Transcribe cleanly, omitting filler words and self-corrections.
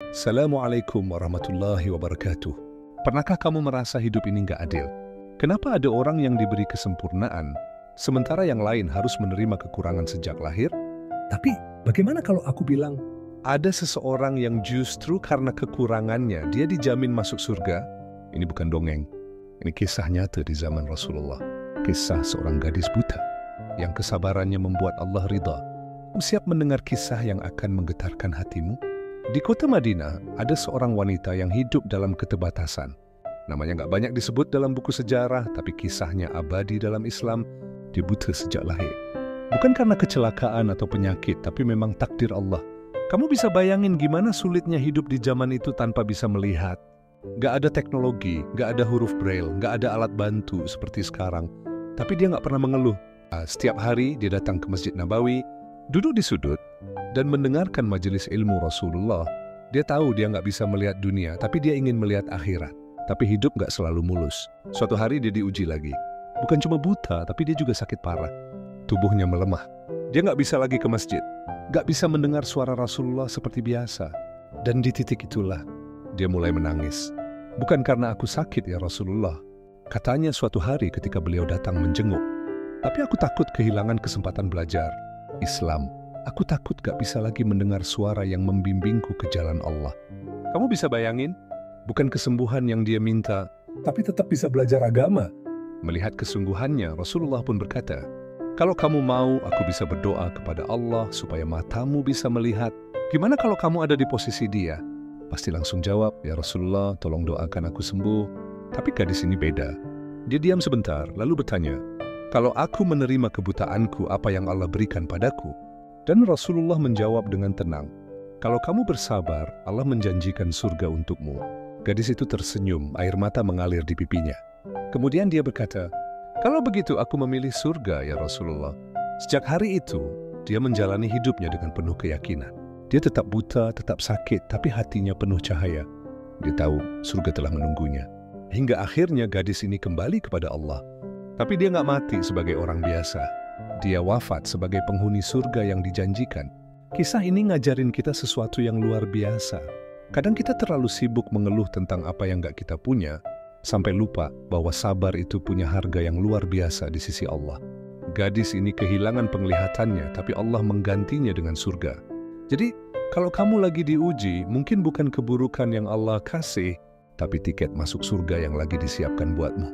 Assalamualaikum warahmatullahi wabarakatuh. Pernahkah kamu merasa hidup ini nggak adil? Kenapa ada orang yang diberi kesempurnaan, sementara yang lain harus menerima kekurangan sejak lahir? Tapi bagaimana kalau aku bilang, ada seseorang yang justru karena kekurangannya dia dijamin masuk surga? Ini bukan dongeng. Ini kisah nyata di zaman Rasulullah. Kisah seorang gadis buta yang kesabarannya membuat Allah ridha. Siap mendengar kisah yang akan menggetarkan hatimu? Di kota Madinah, ada seorang wanita yang hidup dalam keterbatasan. Namanya nggak banyak disebut dalam buku sejarah, tapi kisahnya abadi dalam Islam. Dia buta sejak lahir. Bukan karena kecelakaan atau penyakit, tapi memang takdir Allah. Kamu bisa bayangin gimana sulitnya hidup di zaman itu tanpa bisa melihat. Nggak ada teknologi, nggak ada huruf braille, nggak ada alat bantu seperti sekarang. Tapi dia nggak pernah mengeluh. Setiap hari dia datang ke Masjid Nabawi, duduk di sudut, dan mendengarkan majelis ilmu Rasulullah. Dia tahu dia nggak bisa melihat dunia, tapi dia ingin melihat akhirat. Tapi hidup nggak selalu mulus. Suatu hari dia diuji lagi. Bukan cuma buta, tapi dia juga sakit parah. Tubuhnya melemah. Dia nggak bisa lagi ke masjid. Nggak bisa mendengar suara Rasulullah seperti biasa. Dan di titik itulah, dia mulai menangis. Bukan karena aku sakit ya Rasulullah. Katanya suatu hari ketika beliau datang menjenguk. Tapi aku takut kehilangan kesempatan belajar Islam. Aku takut gak bisa lagi mendengar suara yang membimbingku ke jalan Allah. Kamu bisa bayangin? Bukan kesembuhan yang dia minta, tapi tetap bisa belajar agama. Melihat kesungguhannya, Rasulullah pun berkata, kalau kamu mau, aku bisa berdoa kepada Allah supaya matamu bisa melihat. Gimana kalau kamu ada di posisi dia? Pasti langsung jawab, ya Rasulullah, tolong doakan aku sembuh. Tapi gadis ini beda. Dia diam sebentar, lalu bertanya, kalau aku menerima kebutaanku, apa yang Allah berikan padaku? Dan Rasulullah menjawab dengan tenang, kalau kamu bersabar, Allah menjanjikan surga untukmu. Gadis itu tersenyum, air mata mengalir di pipinya. Kemudian dia berkata, kalau begitu aku memilih surga ya Rasulullah. Sejak hari itu, dia menjalani hidupnya dengan penuh keyakinan. Dia tetap buta, tetap sakit, tapi hatinya penuh cahaya. Dia tahu surga telah menunggunya. Hingga akhirnya gadis ini kembali kepada Allah. Tapi dia nggak mati sebagai orang biasa. Dia wafat sebagai penghuni surga yang dijanjikan. Kisah ini ngajarin kita sesuatu yang luar biasa. Kadang kita terlalu sibuk mengeluh tentang apa yang nggak kita punya, sampai lupa bahwa sabar itu punya harga yang luar biasa di sisi Allah. Gadis ini kehilangan penglihatannya, tapi Allah menggantinya dengan surga. Jadi, kalau kamu lagi diuji, mungkin bukan keburukan yang Allah kasih, tapi tiket masuk surga yang lagi disiapkan buatmu.